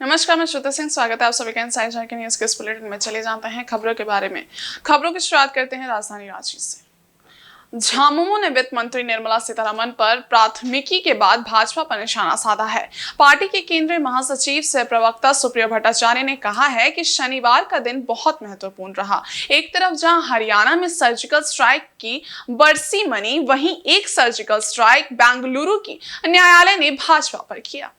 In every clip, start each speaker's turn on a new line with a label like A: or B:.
A: नमस्कार, मैं श्रुति सिंह। स्वागत है आप सभी का इनसाइड के न्यूज के इस बुलेटिन में। चले जाते हैं खबरों के बारे में। खबरों की शुरुआत करते हैं राजधानी रांची से। झामुमो ने वित्त मंत्री निर्मला सीतारमण पर प्राथमिकी के बाद भाजपा पर निशाना साधा है। पार्टी के केंद्रीय महासचिव सह प्रवक्ता सुप्रियो भट्टाचार्य ने कहा है कि शनिवार का दिन बहुत महत्वपूर्ण रहा। एक तरफ जहां हरियाणा में सर्जिकल स्ट्राइक की बरसी मनी, वहीं एक सर्जिकल स्ट्राइक बेंगलुरु की न्यायालय ने भाजपा पर किया।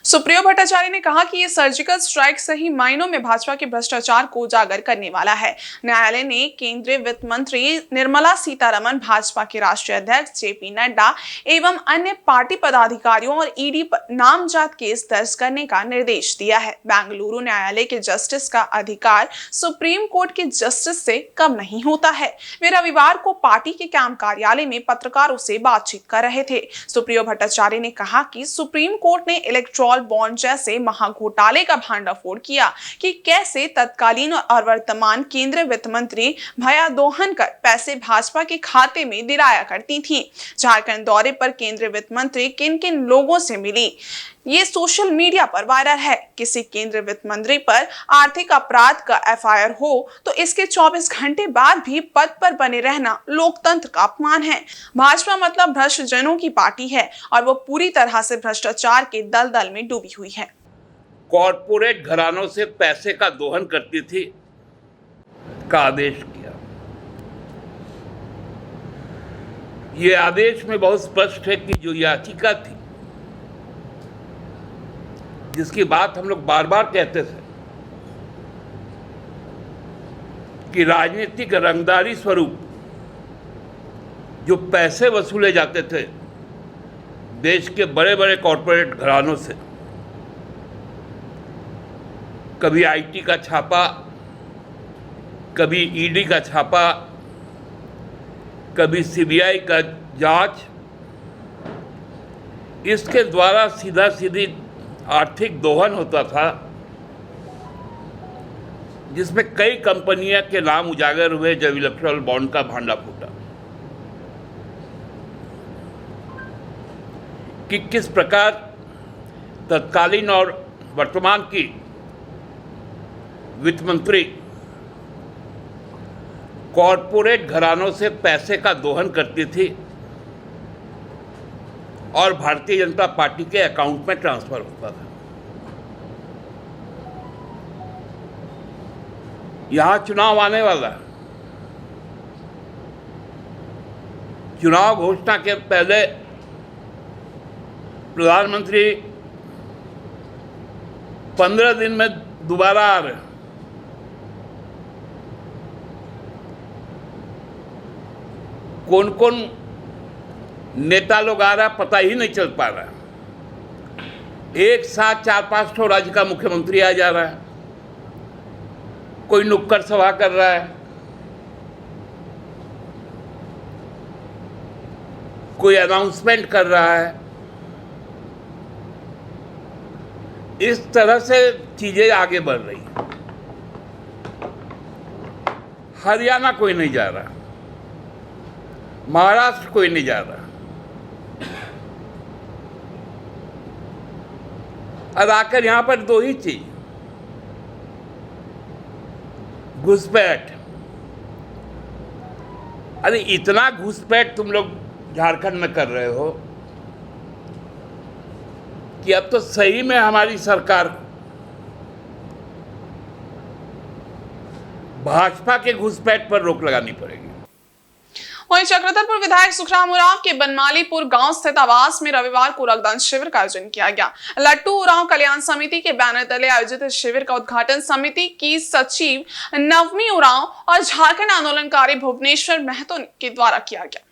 A: सुप्रियो भट्टाचार्य ने कहा कि यह सर्जिकल स्ट्राइक सही मायनों में भाजपा के भ्रष्टाचार को उजागर करने वाला है। न्यायालय ने केंद्रीय वित्त मंत्री निर्मला सीतारमण, भाजपा के राष्ट्रीय अध्यक्ष जेपी नड्डा एवं अन्य पार्टी पदाधिकारियों और ईडी पर नामजद केस दर्ज करने का निर्देश दिया है। बेंगलुरु न्यायालय के जस्टिस का अधिकार सुप्रीम कोर्ट के जस्टिस से कम नहीं होता है। वे रविवार को पार्टी के कैंप कार्यालय में पत्रकारों से बातचीत कर रहे थे। सुप्रियो भट्टाचार्य ने कहा कि सुप्रीम कोर्ट ने इलेक्ट्रॉल बॉन्ड जैसे महाघोटाले का भांडाफोड़ किया कि कैसे तत्कालीन और वर्तमान केंद्रीय वित्त मंत्री भया दोहन कर पैसे भाजपा के खाते में दिलाया करती थी। झारखंड दौरे पर केंद्रीय वित्त मंत्री किन किन लोगों से मिली, ये सोशल मीडिया पर वायरल है। किसी केंद्रीय वित्त मंत्री पर आर्थिक अपराध का एफआईआर हो तो इसके 24 घंटे बाद भी पद पर बने रहना लोकतंत्र का अपमान है। भाजपा मतलब भ्रष्ट जनों की पार्टी है और वो पूरी तरह से भ्रष्टाचार के दलदल में डूबी हुई है।
B: कॉरपोरेट घरानों से पैसे का दोहन करती थी का आदेश किया। ये आदेश में बहुत स्पष्ट है कि जो याचिका थी, जिसकी बात हम लोग बार बार कहते थे कि राजनीतिक रंगदारी स्वरूप जो पैसे वसूले जाते थे देश के बड़े बड़े कॉरपोरेट घरानों से, कभी आईटी का छापा, कभी ईडी का छापा, कभी सीबीआई का जांच, इसके द्वारा सीधा सीधी आर्थिक दोहन होता था, जिसमें कई कंपनियां के नाम उजागर हुए जब इलेक्ट्रल बॉन्ड का भांडा फूटा कि किस प्रकार तत्कालीन और वर्तमान की वित्त मंत्री कॉरपोरेट घरानों से पैसे का दोहन करती थी और भारतीय जनता पार्टी के अकाउंट में ट्रांसफर होता था। यहां चुनाव आने वाला है। चुनाव घोषणा के पहले प्रधानमंत्री 15 दिन में दोबारा आ रहे हैं। कौन कौन नेता लोग आ रहा पता ही नहीं चल पा रहा। एक साथ 4-5 ठो राज्य का मुख्यमंत्री आ जा रहा है, कोई नुक्कड़ सभा कर रहा है, कोई अनाउंसमेंट कर रहा है। इस तरह से चीजें आगे बढ़ रही हैं। हरियाणा कोई नहीं जा रहा, महाराष्ट्र कोई नहीं जा रहा, और आकर यहां पर दो ही चीज, घुसपैठ। अरे इतना घुसपैठ तुम लोग झारखंड में कर रहे हो कि अब तो सही में हमारी सरकार भाजपा के घुसपैठ पर रोक लगानी पड़ेगी।
A: वहीं चक्रधरपुर विधायक सुखराम उरांव के बनमालीपुर गांव स्थित आवास में रविवार को रक्तदान शिविर का आयोजन किया गया। लट्टू उरांव कल्याण समिति के बैनर तले आयोजित इस शिविर का उद्घाटन समिति की सचिव नवमी उरांव और झारखंड आंदोलनकारी भुवनेश्वर महतो के द्वारा किया गया।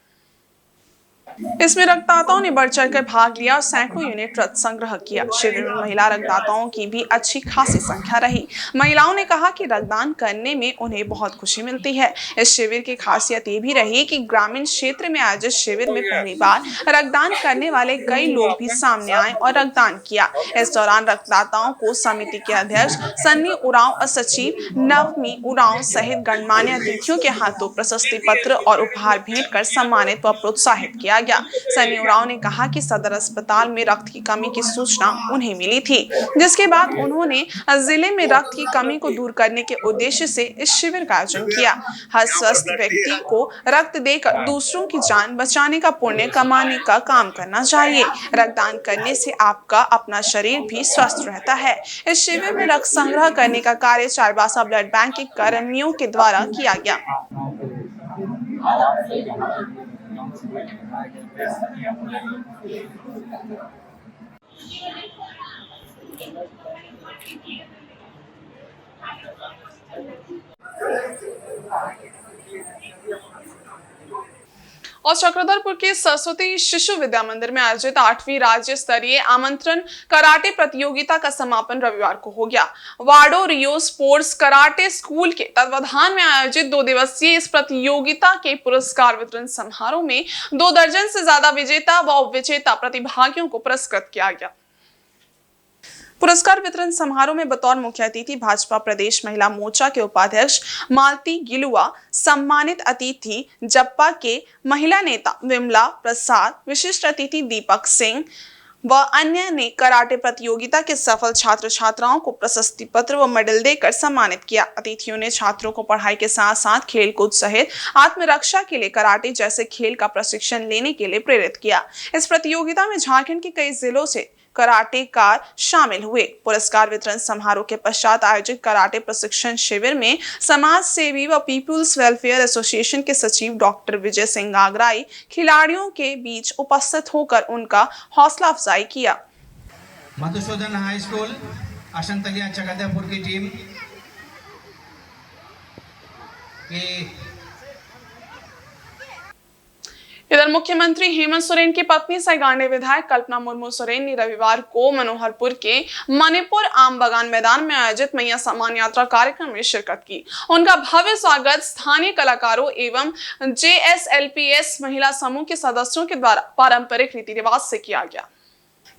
A: इसमें रक्तदाताओं ने बढ़ चढ़कर भाग लिया और सैकड़ों यूनिट रक्त संग्रह किया। शिविर में महिला रक्तदाताओं की भी अच्छी खासी संख्या रही। महिलाओं ने कहा कि रक्तदान करने में उन्हें बहुत खुशी मिलती है। इस शिविर की खासियत ये भी रही कि ग्रामीण क्षेत्र में आयोजित शिविर में पहली बार रक्तदान करने वाले कई लोग भी सामने आए और रक्तदान किया। इस दौरान रक्तदाताओं को समिति के अध्यक्ष सन्नी उरांव और सचिव नवमी उरांव सहित गणमान्य अतिथियों के हाथों प्रशस्ति पत्र और उपहार भेंट कर सम्मानित व प्रोत्साहित किया गया। सनी उरांव ने कहा कि सदर अस्पताल में रक्त की कमी की सूचना उन्हें मिली थी, जिसके बाद उन्होंने जिले में रक्त की कमी को दूर करने के उद्देश्य से इस शिविर का आयोजन किया। हर स्वस्थ व्यक्ति को रक्त देकर दूसरों की जान बचाने का पुण्य कमाने का काम करना चाहिए। रक्तदान करने से आपका अपना शरीर भी स्वस्थ रहता है। इस शिविर में रक्त संग्रह करने का कार्य चाईबासा ब्लड बैंक के कर्मियों के द्वारा किया गया। और चक्रधरपुर के सरस्वती शिशु विद्या मंदिर में आयोजित 8वीं राज्य स्तरीय आमंत्रण कराटे प्रतियोगिता का समापन रविवार को हो गया। वाडो रियो स्पोर्ट्स कराटे स्कूल के तत्वाधान में आयोजित 2 दिवसीय इस प्रतियोगिता के पुरस्कार वितरण समारोह में 2 दर्जन से ज्यादा विजेता व उपविजेता प्रतिभागियों को पुरस्कृत किया गया। पुरस्कार वितरण समारोह में बतौर मुख्य अतिथि भाजपा प्रदेश महिला मोर्चा के उपाध्यक्ष मालती गिलुआ, सम्मानित अतिथि जप्पा के महिला नेता विमला प्रसाद, विशिष्ट अतिथि दीपक सिंह व अन्य ने कराटे प्रतियोगिता के सफल छात्र छात्राओं को प्रशस्ति पत्र व मेडल देकर सम्मानित किया। अतिथियों ने छात्रों को पढ़ाई के साथ साथ खेल कूद सहित आत्मरक्षा के लिए कराटे जैसे खेल का प्रशिक्षण लेने के लिए प्रेरित किया। इस प्रतियोगिता में झारखंड के कई जिलों से कराटेकार शामिल हुए। पुरस्कार वितरण समारोह के पश्चात आयोजित कराटे प्रशिक्षण शिविर में समाज सेवी व पीपुल्स वेलफेयर एसोसिएशन के सचिव डॉक्टर विजय सिंह गागराई खिलाड़ियों के बीच उपस्थित होकर उनका हौसला अफजाई किया।
C: मधुसूदन हाई स्कूल अशंतलिया चक्रधरपुर की टीम की
A: इधर मुख्यमंत्री हेमंत सोरेन की पत्नी साइगांडे विधायक कल्पना मुर्मू सोरेन ने रविवार को मनोहरपुर के मणिपुर आम बागान मैदान में आयोजित मैया सम्मान यात्रा कार्यक्रम में शिरकत की। उनका भव्य स्वागत स्थानीय कलाकारों एवं JSLPS महिला समूह के सदस्यों के द्वारा पारंपरिक रीति रिवाज से किया गया।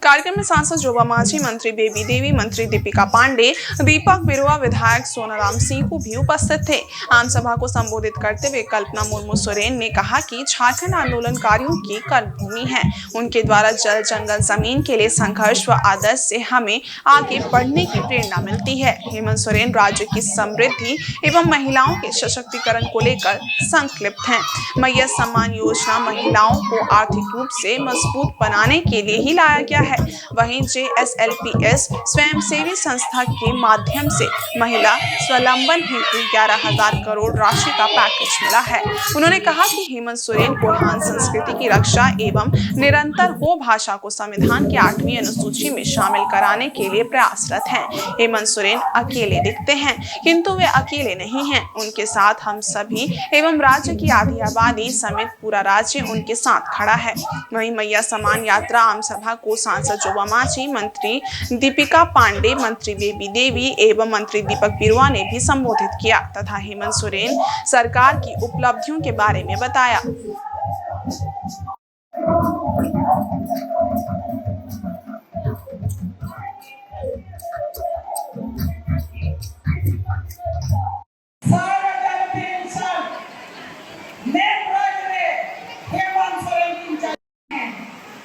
A: कार्यक्रम में सांसद जोबा मांझी, मंत्री बेबी देवी, मंत्री दीपिका पांडे, दीपक बिरुआ, विधायक सोनाराम सिंह को भी उपस्थित थे। आम सभा को संबोधित करते हुए कल्पना मुर्मू सोरेन ने कहा कि झारखंड आंदोलनकारियों की कर्मभूमि है। उनके द्वारा जल जंगल जमीन के लिए संघर्ष व आदर्श से हमें आगे बढ़ने की प्रेरणा मिलती है। हेमंत सोरेन राज्य की समृद्धि एवं महिलाओं के सशक्तिकरण को लेकर संकल्पित हैं। मैया सम्मान योजना महिलाओं को आर्थिक रूप से मजबूत बनाने के लिए ही लाया गया है। वहीं JSLPS स्वयंसेवी संस्था के माध्यम से महिला स्वावलंबन हेतु 11,000 करोड़ राशि का पैकेज मिला है। उन्होंने कहा कि हेमंत सोरेन कोल्हान संस्कृति की रक्षा एवं निरंतर हो भाषा को संविधान की 8वीं अनुसूची में शामिल कराने के लिए प्रयासरत हैं। हेमंत सोरेन अकेले दिखते हैं, किंतु वे अकेले नहीं हैं। उनके साथ हम सभी एवं राज्य की आधी आबादी समेत पूरा राज्य उनके साथ खड़ा है। वहीं मैया सम्मान यात्रा आम सभा को सांसद जोबा मांझी, मंत्री दीपिका पांडे, मंत्री बेबी देवी एवं मंत्री दीपक बिरुआ ने भी संबोधित किया तथा हेमंत सोरेन सरकार की उपलब्धियों के बारे में बताया।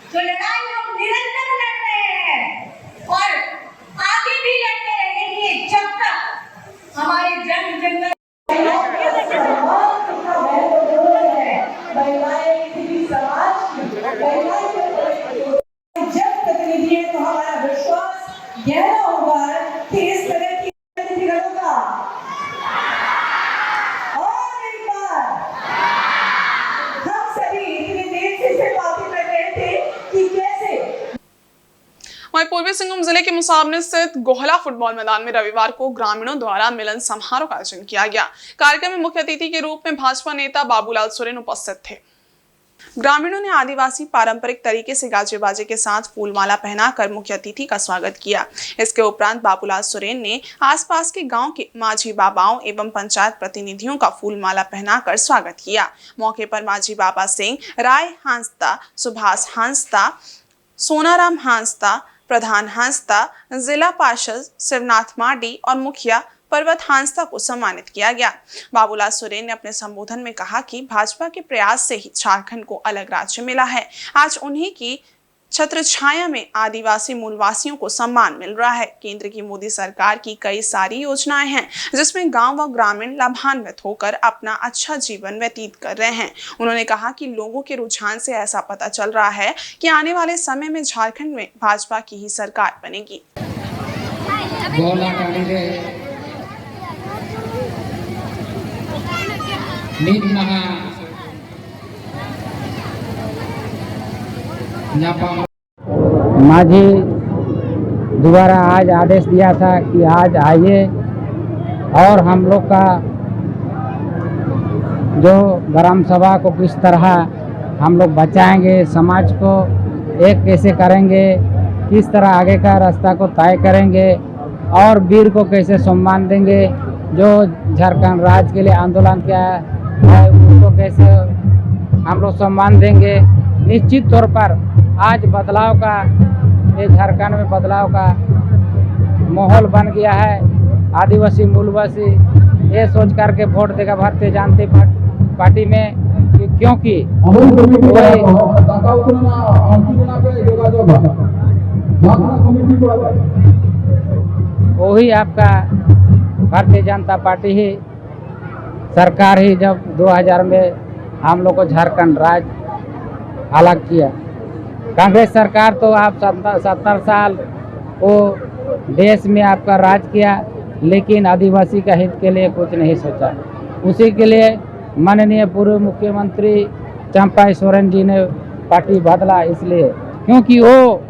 D: तो लड़ाई हम निरंतर लड़ रहे हैं और आगे भी लड़ते रहेंगे जब तक हमारे जन जन जब प्रतिनिधि है तो हमारा विश्वास गहरा होगा कि इस तरह की प्रतिनिधि होगा। और एक बार हम सभी इतने देर से बातें कर रहे थे कि कैसे
A: वहीं पूर्वी सिंहभूम जिले के मुसाबने स्थित गोहला फुटबॉल मैदान में रविवार को ग्रामीणों द्वारा मिलन समारोह का आयोजन किया गया। कार्यक्रम में मुख्य अतिथि के रूप में भाजपा नेता बाबूलाल सोरेन उपस्थित थे। ग्रामीणों ने आदिवासी पारंपरिक तरीके से गाजे बाजे के साथ फूलमाला पहनाकर मुख्य अतिथि का स्वागत किया। इसके उपरांत बाबूलाल सोरेन ने आसपास के गांव के माझी बाबाओं एवं पंचायत प्रतिनिधियों का फूलमाला पहनाकर स्वागत किया। मौके पर माझी बाबा सिंह, राय हांसदा, सुभाष हांसदा, सोनाराम हांसदा, प्रधान हांसदा, जिला पार्षद शिवनाथ मार्डी और मुखिया पर्वत हांसदा को सम्मानित किया गया। बाबूलाल सोरेन ने अपने संबोधन में कहा कि भाजपा के प्रयास से ही झारखंड को अलग राज्य मिला है। आज उन्हीं की छत्र छाया में आदिवासी मूलवासियों को सम्मान मिल रहा है। केंद्र की मोदी सरकार की कई सारी योजनाएं हैं जिसमें गांव व ग्रामीण लाभान्वित होकर अपना अच्छा जीवन व्यतीत कर रहे हैं। उन्होंने कहा कि लोगों के रुझान से ऐसा पता चल रहा है कि आने वाले समय में झारखंड में भाजपा की ही सरकार बनेगी।
E: माझी दोबारा आज आदेश दिया था कि आज आइए और हम लोग का जो ग्राम सभा को किस तरह हम लोग बचाएंगे, समाज को एक कैसे करेंगे, किस तरह आगे का रास्ता को तय करेंगे और वीर को कैसे सम्मान देंगे, जो झारखंड राज्य के लिए आंदोलन किया है उनको कैसे हम लोग सम्मान देंगे। निश्चित तौर पर आज बदलाव का, ये झारखंड में बदलाव का माहौल बन गया है। आदिवासी मूलवासी ये सोच करके वोट देगा भारतीय जनता पार्टी में क्योंकि वही आपका भारतीय जनता पार्टी ही सरकार ही जब 2000 में हम लोग को झारखंड राज्य अलग किया। कांग्रेस सरकार तो आप 70 साल वो देश में आपका राज किया, लेकिन आदिवासी का हित के लिए कुछ नहीं सोचा। उसी के लिए माननीय पूर्व मुख्यमंत्री चंपा सोरेन जी ने पार्टी बदला, इसलिए क्योंकि वो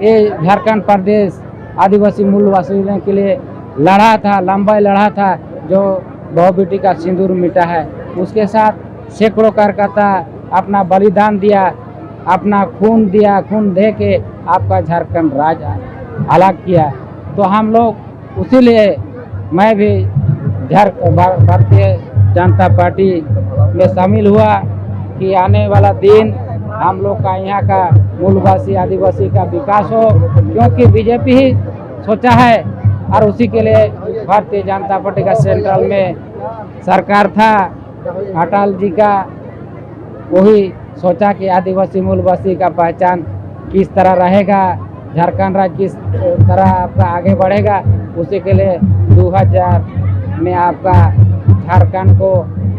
E: ये झारखंड प्रदेश आदिवासी मूलवासियों के लिए लड़ा था, लंबा लड़ा था, जो बहु बेटी का सिंदूर मिटा है। उसके साथ सैकड़ों कार्यकर्ता अपना बलिदान दिया, अपना खून दिया, खून दे के आपका झारखंड राज्य अलग किया। तो हम लोग उसीलिए मैं भी भारतीय जनता पार्टी में शामिल हुआ कि आने वाला दिन हम लोग का यहाँ का मूलवासी आदिवासी का विकास हो, क्योंकि बीजेपी ही सोचा है और उसी के लिए भारतीय जनता पार्टी का सेंट्रल में सरकार था अटल जी का, वही सोचा कि आदिवासी मूलवासी का पहचान किस तरह रहेगा, झारखंड राज्य किस तरह आपका आगे बढ़ेगा। उसी के लिए 2000 में आपका झारखंड को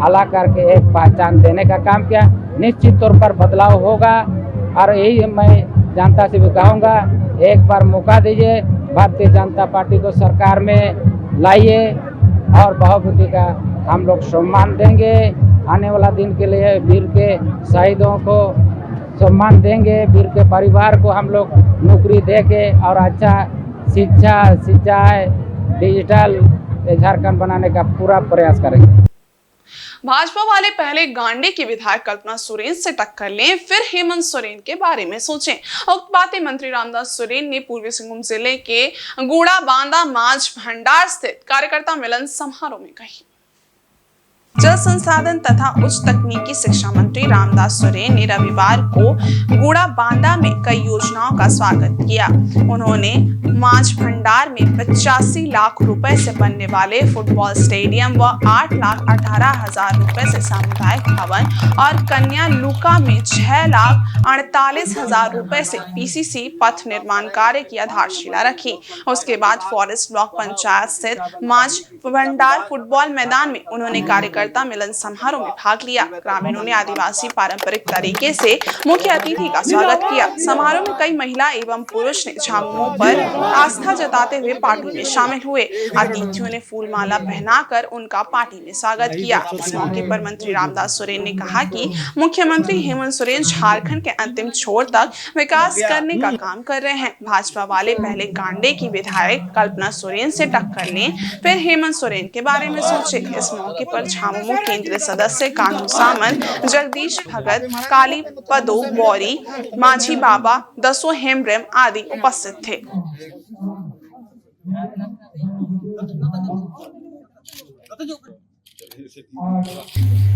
E: अलग करके एक पहचान देने का काम किया। निश्चित तौर पर बदलाव होगा और यही मैं जनता से भी कहूँगा, एक बार मौका दीजिए, भारतीय जनता पार्टी को सरकार में लाइए और बहुबेटी का हम लोग सम्मान देंगे। आने वाला दिन के लिए वीर के शहीदों को सम्मान देंगे, वीर के परिवार को हम लोग नौकरी देके और अच्छा सिंचाई डिजिटल झारखंड बनाने का पूरा प्रयास करेंगे।
A: भाजपा वाले पहले गांडे की विधायक कल्पना सोरेन से टक्कर लें, फिर हेमंत सोरेन के बारे में सोचें। उक्त बातें मंत्री रामदास सोरेन ने पूर्वी सिंहभूम जिले के गुड़ा बांदा माझ भंडार स्थित कार्यकर्ता मिलन समारोह में कही। जल संसाधन तथा उच्च तकनीकी शिक्षा मंत्री रामदास सोरेन ने रविवार को गुड़ा बांदा में कई योजनाओं का स्वागत किया। उन्होंने माझ भंडार में 85 लाख रुपए से बनने वाले फुटबॉल स्टेडियम व 8,18,000 रुपए से सामुदायिक भवन और कन्या लुका में 6,48,000 रुपए से पीसीसी पथ निर्माण कार्य की आधारशिला रखी। उसके बाद फॉरेस्ट ब्लॉक पंचायत स्थित माझ भंडार फुटबॉल मैदान में उन्होंने कार्यकर्ता मिलन समारोह में भाग लिया। ग्रामीणों ने आदिवासी पारंपरिक तरीके से मुख्य अतिथि का स्वागत किया। समारोह में कई महिला एवं पुरुष ने झामुमो पर आस्था जताते हुए पार्टी में शामिल हुए। अतिथियों ने फूलमाला पहनाकर उनका पार्टी में स्वागत किया। इस मौके पर मंत्री रामदास सोरेन ने कहा कि मुख्यमंत्री हेमंत सोरेन झारखंड के अंतिम छोर तक विकास करने का काम कर रहे हैं। भाजपा वाले पहले गांडे की विधायक कल्पना सोरेन से टक्कर लें, फिर हेमंत सोरेन के बारे में सोचे। इस मौके पर झामुमो केंद्रीय सदस्य कान्हू सामंत, जगदीश भगत, काली पदो बौरी, माझी बाबा, दसो हेमब्रम आदि उपस्थित थे।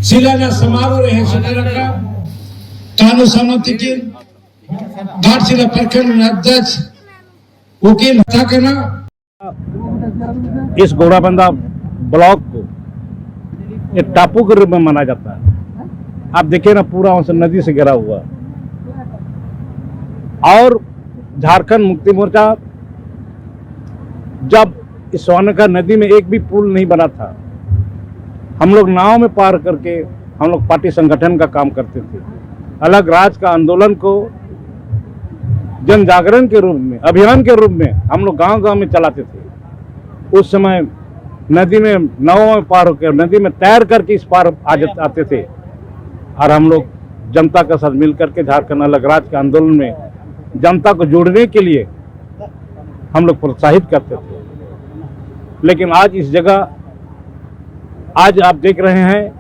F: शिलान्यास समारोह रहे सुनेरका कान्हू सामंत के घाटशिला प्रखंड अध्यक्ष वकील था इस घोड़ाबंदा ब्लॉक को एक टापू के रूप में माना जाता है। आप देखिए ना, पूरा वहां से नदी से घिरा हुआ। और झारखंड मुक्ति मोर्चा जब इस स्वर्णकर नदी में एक भी पुल नहीं बना था, हम लोग नाव में पार करके हम लोग पार्टी संगठन का काम करते थे। अलग राज्य का आंदोलन को जन जागरण के रूप में, अभियान के रूप में हम लोग गांव-गांव में चलाते थे। उस समय नदी में नाव में पार होकर, नदी में तैर करके इस पार आते थे और हम लोग जनता के साथ मिल करके झारखंड अलग राज्य के आंदोलन में जनता को जोड़ने के लिए हम लोग प्रोत्साहित करते थे। लेकिन आज इस जगह, आज आप देख रहे हैं,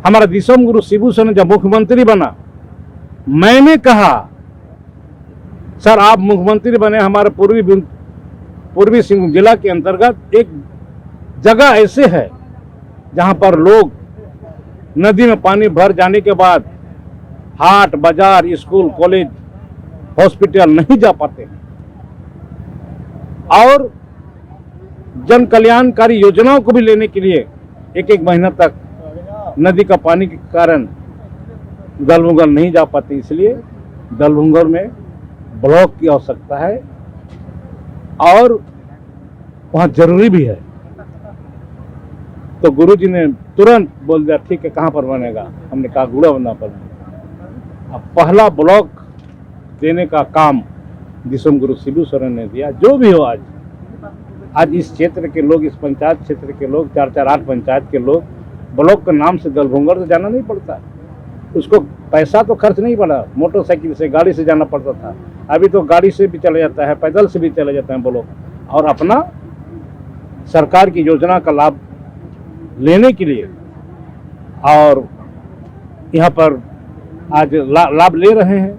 F: हमारा दिसम गुरु शिबू सोरेन जब मुख्यमंत्री बना, मैंने कहा सर आप मुख्यमंत्री बने, हमारे पूर्वी सिंहभूम जिला के अंतर्गत एक जगह ऐसे है जहां पर लोग नदी में पानी भर जाने के बाद हाट बाजार, स्कूल, कॉलेज, हॉस्पिटल नहीं जा पाते हैं और जन कल्याणकारी योजनाओं को भी लेने के लिए एक एक महीना तक नदी का पानी के कारण दलभुंगर नहीं जा पाते। इसलिए दलभुंगर में ब्लॉक की आवश्यकता है और वहाँ जरूरी भी है। तो गुरुजी ने तुरंत बोल दिया ठीक है, कहाँ पर बनेगा? हमने कहा घोड़ाबंदा पर बनेगा। अब पहला ब्लॉक देने का काम दिसम गुरु शिबू सोरेन ने दिया। जो भी हो, आज इस क्षेत्र के लोग, इस पंचायत क्षेत्र के लोग, 4-4-8 पंचायत के लोग ब्लॉक के नाम से दलभुंगर से जाना नहीं पड़ता। उसको पैसा तो खर्च नहीं पड़ा, मोटरसाइकिल से, गाड़ी से जाना पड़ता था। अभी तो गाड़ी से भी चला जाता है, पैदल से भी चले जाते हैं ब्लॉक। और अपना सरकार की योजना का लाभ लेने के लिए और यहाँ पर आज लाभ ले रहे हैं।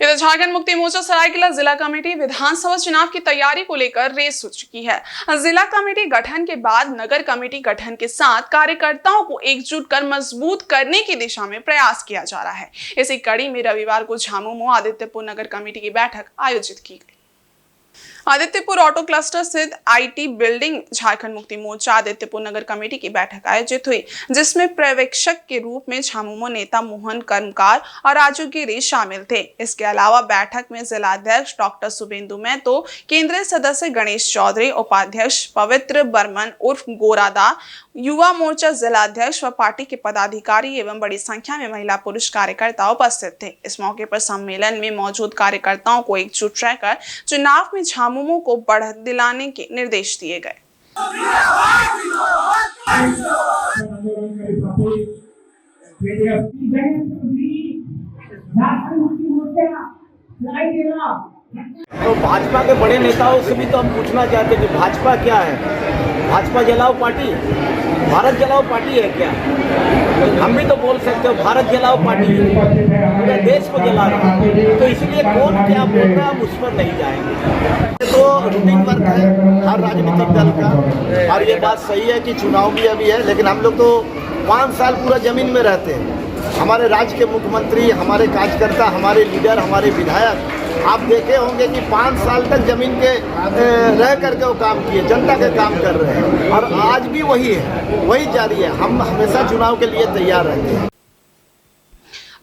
A: इधर झारखंड मुक्ति मोर्चा सरायकेला जिला कमेटी विधानसभा चुनाव की तैयारी को लेकर रेस हो चुकी है। जिला कमेटी गठन के बाद नगर कमेटी गठन के साथ कार्यकर्ताओं को एकजुट कर मजबूत करने की दिशा में प्रयास किया जा रहा है। इसी कड़ी में रविवार को झामुमो आदित्यपुर नगर कमेटी की बैठक आयोजित की गई। आदित्यपुर ऑटो क्लस्टर स्थित IT building Jharkhand Mukti Morcha Adityapur Nagar committee की बैठक आयोजित हुई, जिसमें पर्यवेक्षक के रूप में झामुमो नेता मोहन कर्मकार और राजू गिरी शामिल थे। इसके अलावा बैठक में जिलाध्यक्ष डॉक्टर शुभेंदु महतो, केंद्रीय सदस्य गणेश चौधरी, उपाध्यक्ष पवित्र बर्मन उर्फ गोरादा, युवा मोर्चा जिलाध्यक्ष व पार्टी के पदाधिकारी एवं बड़ी संख्या में महिला पुरुष कार्यकर्ता उपस्थित थे। इस मौके पर सम्मेलन में मौजूद कार्यकर्ताओं को एकजुट रहकर चुनाव में झामुमो को बढ़त दिलाने के निर्देश दिए गए।
G: तो भाजपा के बड़े नेताओं से भी तो हम पूछना चाहते हैं कि भाजपा क्या है? भाजपा जलाओ पार्टी, भारत जलाओ पार्टी है क्या? हम भी तो बोल सकते हो भारत जलाओ पार्टी पूरे देश को जला रहा है। तो इसलिए कौन क्या बोल रहा है हम उस पर नहीं जाएंगे। तो रूटीन वर्क है हर राजनीतिक दल का, और ये बात सही है कि चुनाव भी अभी है, लेकिन हम लोग तो 5 साल पूरा जमीन में रहते हैं। हमारे राज्य के मुख्यमंत्री, हमारे कार्यकर्ता, हमारे लीडर, हमारे विधायक, आप देखे होंगे कि 5 साल तक जमीन के रह करके वो काम किए, जनता के काम कर रहे हैं और आज भी वही है, वही जारी है। हम हमेशा चुनाव के लिए तैयार रहते हैं।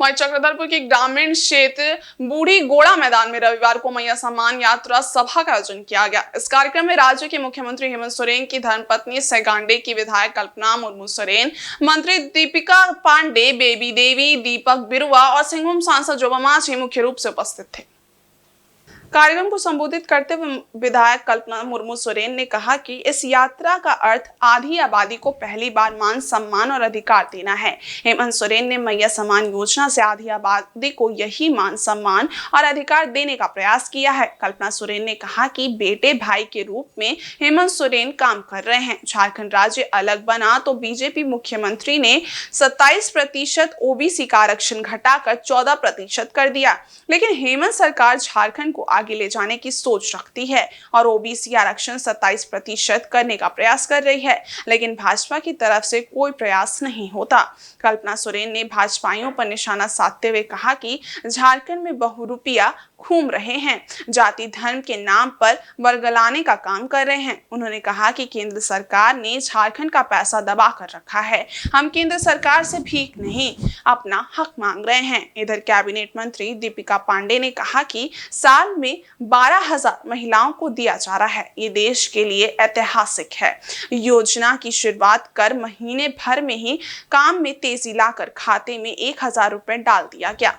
A: वहीं चक्रधरपुर के ग्रामीण क्षेत्र बूढ़ी गोड़ा मैदान में रविवार को मैया सम्मान यात्रा सभा का आयोजन किया गया। इस कार्यक्रम में राज्य के मुख्यमंत्री हेमंत सोरेन की धर्मपत्नी सैगांडे की विधायक कल्पना मुर्मू सोरेन, मंत्री दीपिका पांडे, बेबी देवी, दीपक बिरुआ और सिंहभूम सांसद जोबा मांझी मुख्य रूप से उपस्थित थे। कार्यक्रम को संबोधित करते हुए विधायक कल्पना मुर्मू सोरेन ने कहा कि इस यात्रा का अर्थ आधी आबादी को पहली बार मान सम्मान और अधिकार देना है। हेमंत सोरेन ने मैया सम्मान योजना से आधी आबादी को यही मान सम्मान और अधिकार देने का प्रयास किया है। कल्पना सोरेन ने कहा कि बेटे भाई के रूप में हेमंत सोरेन काम कर रहे हैं। झारखंड राज्य अलग बना तो बीजेपी मुख्यमंत्री ने 27% ओबीसी का आरक्षण घटाकर 14% कर दिया, लेकिन हेमंत सरकार झारखंड को आगे ले जाने की सोच रखती है और ओबीसी आरक्षण 27% करने का प्रयास कर रही है, लेकिन भाजपा की तरफ से कोई प्रयास नहीं होता। कल्पना सोरेन ने भाजपाइयों पर निशाना साधते हुए कहा कि झारखंड में बहुरूपिया घूम रहे हैं, जाति धर्म के नाम पर बरगलाने का काम कर रहे हैं। उन्होंने कहा कि केंद्र सरकार ने झारखंड का पैसा दबा कर रखा है, हम केंद्र सरकार से भीख नहीं अपना हक मांग रहे हैं। इधर कैबिनेट मंत्री दीपिका पांडे ने कहा कि साल में 12,000 महिलाओं को दिया जा रहा है, ये देश के लिए ऐतिहासिक है। योजना की शुरुआत कर महीने भर में ही काम में तेजी लाकर खाते में 1,000 रुपए डाल दिया गया।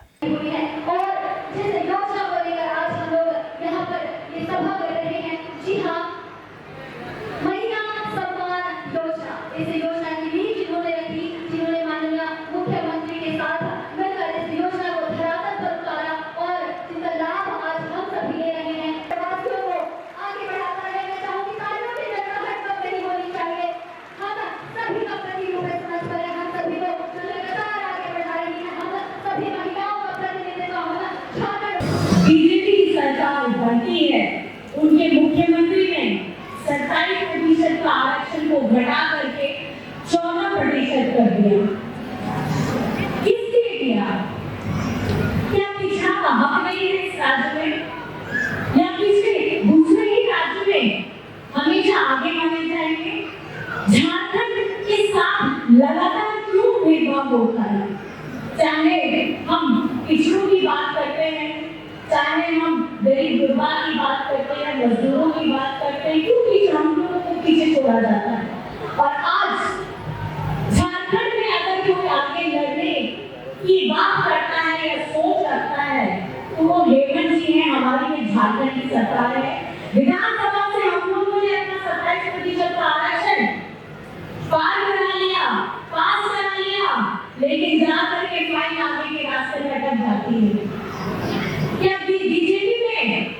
D: बीजेपी की सरकार बनती है, उनके मुख्यमंत्री ने 27% का आरक्षण को घटा करके 14% कर दिया। किसके किया? क्या पिछड़ा का हक नहीं है इस राज्य में, या किसी दूसरे ही राज्य में हमेशा आगे माने जाएंगे? झारखंड के साथ लगातार क्यों भेदभाव होता है? चाहे हम पिछड़ों की बात करते हैं, चाहे हम गरीब गुरबा की बात करते हैं, मजदूरों की बात करते हैं, क्यों हम लोगों को पीछे छोड़ा जाता है? और आज झारखंड में अगर कोई आगे लड़ने की बात करता है या सोच रखता है तो वो हेमंत जी है, हमारी झारखंड की सरकार है। विधानसभा से हम लोगों ने अपना 27% का आरक्षण पार करा लिया, पास करा लिया, लेकिन जाकर के फाइन आगे के रास्ते में अटक जाती है। क्या बीजेपी में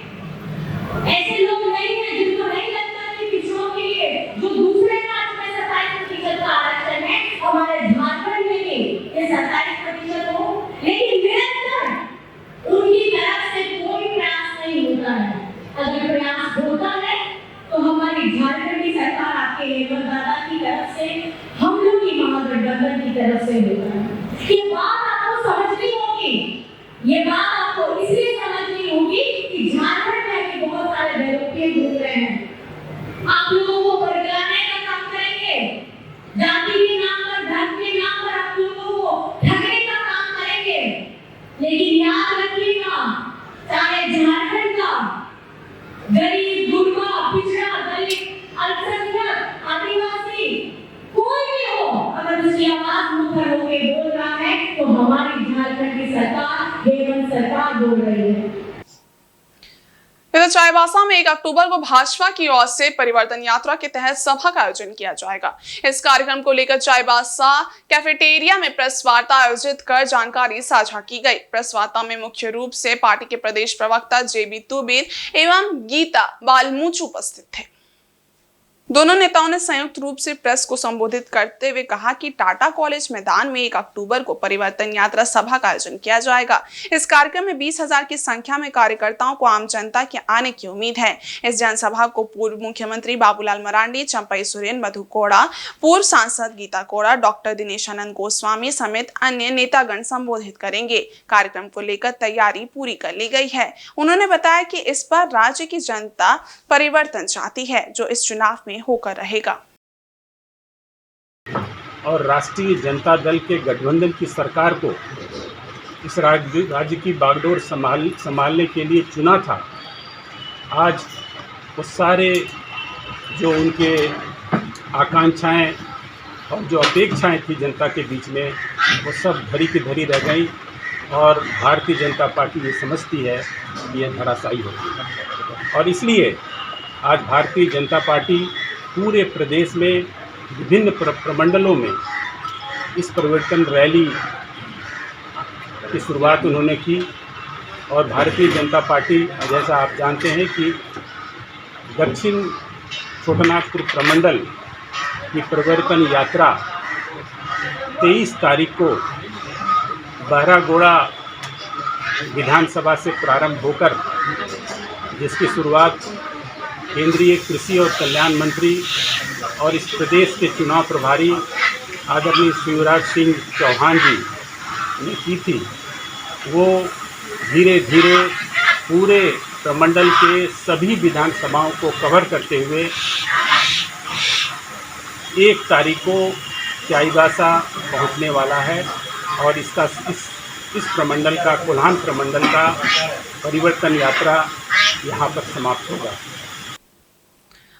D: ऐसे लोग नहीं हैं जिनको नहीं लगता कि पिछड़ों के लिए जो दूसरे राज्य में 27% का आरक्षण है, हमारे झारखंड में भी ये 27% हो, लेकिन निरंतर उनकी तरफ से कोई प्रयास नहीं होता है। अगर प्रयास होता है तो हमारी झारखंड की सरकार आपके हेमंत दादा की तरफ से, हम लोग की महागठबंधन की तरफ से होता है। ये बात आपको समझनी होगी, ये बात आपको इसलिए समझनी होगी कि झारखंड में भी बहुत सारे बेरोजगार घूम रहे हैं। आप लोगों को बरगलाने का काम करेंगे, जाति के नाम पर, धर्म के नाम पर आप लोगों को ठगने का काम करेंगे, लेकिन याद रखिएगा, चाहे झारखंड का गरीब, गुरबा, पिछड़ा, दलित, अल्पसंख्यक, आदिवासी कोई भी हो, अगर उसकी आवाज मुखर होकर बोल रहा है तो हमारी झारखंड की सरकार, हेमंत सरकार बोल रही है।
A: इधर चाईबासा में 1 अक्टूबर को भाजपा की ओर से परिवर्तन यात्रा के तहत सभा का आयोजन किया जाएगा। इस कार्यक्रम को लेकर चाईबासा कैफेटेरिया में प्रेस वार्ता आयोजित कर जानकारी साझा की गई। प्रेस वार्ता में मुख्य रूप से पार्टी के प्रदेश प्रवक्ता जेबी तुबीर एवं गीता बालमूच उपस्थित थे। दोनों नेताओं ने संयुक्त रूप से प्रेस को संबोधित करते हुए कहा कि टाटा कॉलेज मैदान में 1 अक्टूबर को परिवर्तन यात्रा सभा का आयोजन किया जाएगा। इस कार्यक्रम में 20,000 की संख्या में कार्यकर्ताओं को आम जनता के आने की उम्मीद है। इस जनसभा को पूर्व मुख्यमंत्री बाबूलाल मरांडी, चंपई सोरेन, मधु कोड़ा, पूर्व सांसद गीता कोड़ा, डॉक्टर दिनेशानंद गोस्वामी समेत अन्य नेतागण संबोधित करेंगे। कार्यक्रम को लेकर तैयारी पूरी कर ली गई है। उन्होंने बताया कि इस बार राज्य की जनता परिवर्तन चाहती है, जो इस चुनाव में होकर रहेगा।
H: और राष्ट्रीय जनता दल के गठबंधन की सरकार को इस राज्य की बागडोर संभालने के लिए चुना था। आज वो सारे जो उनके आकांक्षाएं और जो अपेक्षाएं थी जनता के बीच में, वो सब धरी की धरी रह गई और भारतीय जनता पार्टी ये समझती है कि यह धराशायी होगी। और इसलिए आज भारतीय जनता पार्टी पूरे प्रदेश में विभिन्न प्रमंडलों में इस परिवर्तन रैली की शुरुआत उन्होंने की। और भारतीय जनता पार्टी, जैसा आप जानते हैं कि दक्षिण छोटानागपुर प्रमंडल की परिवर्तन यात्रा 23 तारीख को बहरागोड़ा विधानसभा से प्रारंभ होकर जिसकी शुरुआत केंद्रीय कृषि और कल्याण मंत्री और इस प्रदेश के चुनाव प्रभारी आदरणीय शिवराज सिंह चौहान जी ने की थी, वो धीरे धीरे पूरे प्रमंडल के सभी विधानसभाओं को कवर करते हुए 1 तारीख को चाईबासा पहुंचने वाला है और इसका इस प्रमंडल का, कोल्हान प्रमंडल का परिवर्तन यात्रा यहाँ पर समाप्त होगा।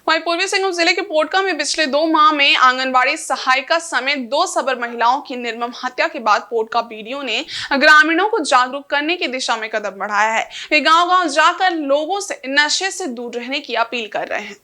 A: वहीं पूर्वी सिंहभूम जिले के पोटका में पिछले 2 माह में आंगनबाड़ी सहायिका समेत 2 सबर महिलाओं की निर्मम हत्या के बाद पोटका बीडीओ ने ग्रामीणों को जागरूक करने की दिशा में कदम बढ़ाया है। वे गांव-गांव जाकर लोगों से नशे से दूर रहने की अपील कर रहे हैं।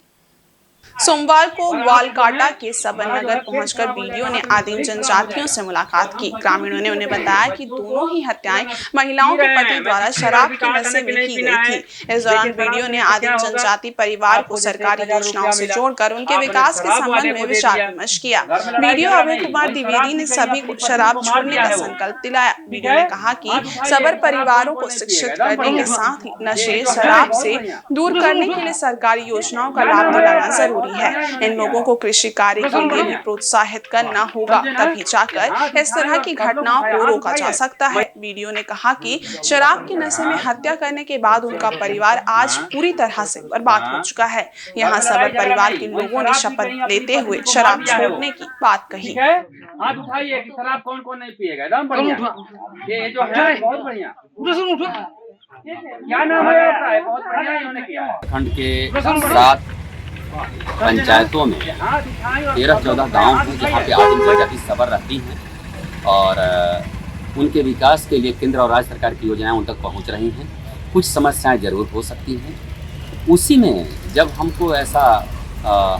A: सोमवार को वालकाटा के सबन नगर पहुंचकर बीडीओ ने आदिम जनजातियों से मुलाकात की। ग्रामीणों ने उन्हें बताया कि दोनों ही हत्याएं महिलाओं के पति द्वारा शराब के नशे में की गई थी। इस दौरान बीडीओ ने आदिम जनजाति परिवार को सरकारी योजनाओं से जोड़कर उनके विकास के संबंध में विचार विमर्श किया। बीडीओ अभय कुमार द्विवेदी ने सभी को शराब छोड़ने का संकल्प दिलाया। बीडीओ ने कहा कि सबर परिवारों को शिक्षित करने के साथ ही नशे शराब से दूर करने के लिए सरकारी योजनाओं का लाभ दिलाना जरूरी है। इन लोगों को कृषि कार्य के लिए भी प्रोत्साहित करना होगा, तभी जाकर इस तरह की घटनाओं को रोका जा सकता है। बीडीओ ने कहा कि शराब के नशे में हत्या करने के बाद उनका परिवार आज पूरी तरह से बर्बाद हो चुका है। यहाँ सबर परिवार के लोगों ने शपथ लेते हुए शराब छोड़ने की बात कही।
E: हाथ उठाइए कि शराब कौन कौन नहीं पिएगा, एकदम बढ़िया। ये जो है बहुत बढ़िया। क्या नाम है आपका? बहुत बढ़िया इन्होंने किया।
I: खंड के 7 पंचायतों में 13-14 गांव हैं जहां पे आदिम जनजाति सबर रहती हैं और उनके विकास के लिए केंद्र और राज्य सरकार की योजनाएं उन तक पहुंच रही हैं। कुछ समस्याएं जरूर हो सकती हैं। उसी में जब हमको ऐसा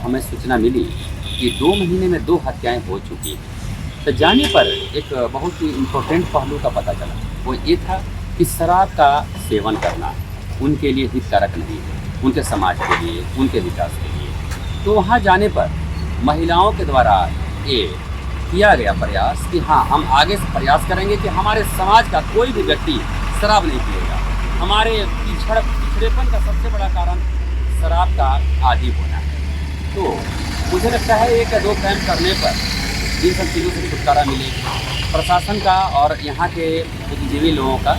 I: हमें सूचना मिली कि 2 महीने में 2 हत्याएं हो चुकी हैं, तो जाने पर एक बहुत ही इम्पोर्टेंट पहलू का पता चला। वो ये था कि शराब का सेवन करना उनके लिए हितकारक नहीं है, उनके समाज के लिए, उनके विकास के लिए। तो वहाँ जाने पर महिलाओं के द्वारा ये किया गया प्रयास कि हाँ, हम आगे से प्रयास करेंगे कि हमारे समाज का कोई भी व्यक्ति शराब नहीं पिएगा। हमारे पिछड़ेपन का सबसे बड़ा कारण शराब का आदी होना है। तो मुझे लगता है 1 या 2 कैंप करने पर इन सब चीज़ों से छुटकारा मिलेगा। प्रशासन का और यहाँ के बुद्धिजीवी लोगों का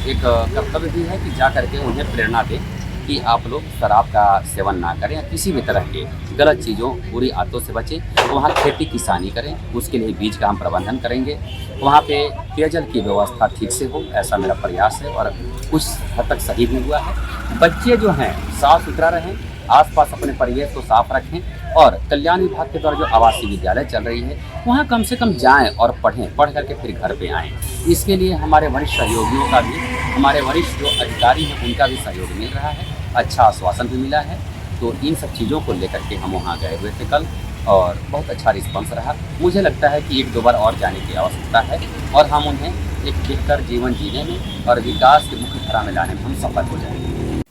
I: एक कर्तव्य भी है कि जा करके उन्हें प्रेरणा दें कि आप लोग शराब का सेवन ना करें या किसी भी तरह के गलत चीज़ों, बुरी आदतों से बचें। वहाँ खेती किसानी करें, उसके लिए बीज का हम प्रबंधन करेंगे। वहाँ पे पेयजल की व्यवस्था ठीक से हो, ऐसा मेरा प्रयास है और कुछ हद तक सही भी हुआ है। बच्चे जो हैं साफ सुथरा रहें, आसपास अपने परिवेश को साफ रखें और कल्याण विभाग के द्वारा जो आवासीय विद्यालय चल रही है वहाँ कम से कम जाएं और पढ़ें, पढ़ करके फिर घर पे आएँ। इसके लिए हमारे वरिष्ठ सहयोगियों का भी, हमारे वरिष्ठ जो अधिकारी हैं उनका भी सहयोग मिल रहा है, अच्छा आश्वासन भी मिला है। तो इन सब चीज़ों को लेकर के हम वहाँ गए हुए थे कल और बहुत अच्छा रिस्पॉन्स रहा। मुझे लगता है कि 1-2 बार और जाने की आवश्यकता है और हम उन्हें एक बेहतर जीवन जीने में और विकास की मुख्य धारा में लाने में हम सफल हो जाएंगे।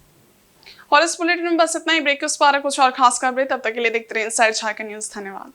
A: और इस बुलेटिन में बस इतना ही। ब्रेक के उस पार कुछ और खास खबरें, तब तक के लिए देखते रहिए इनसाइड झारखंड न्यूज़। धन्यवाद।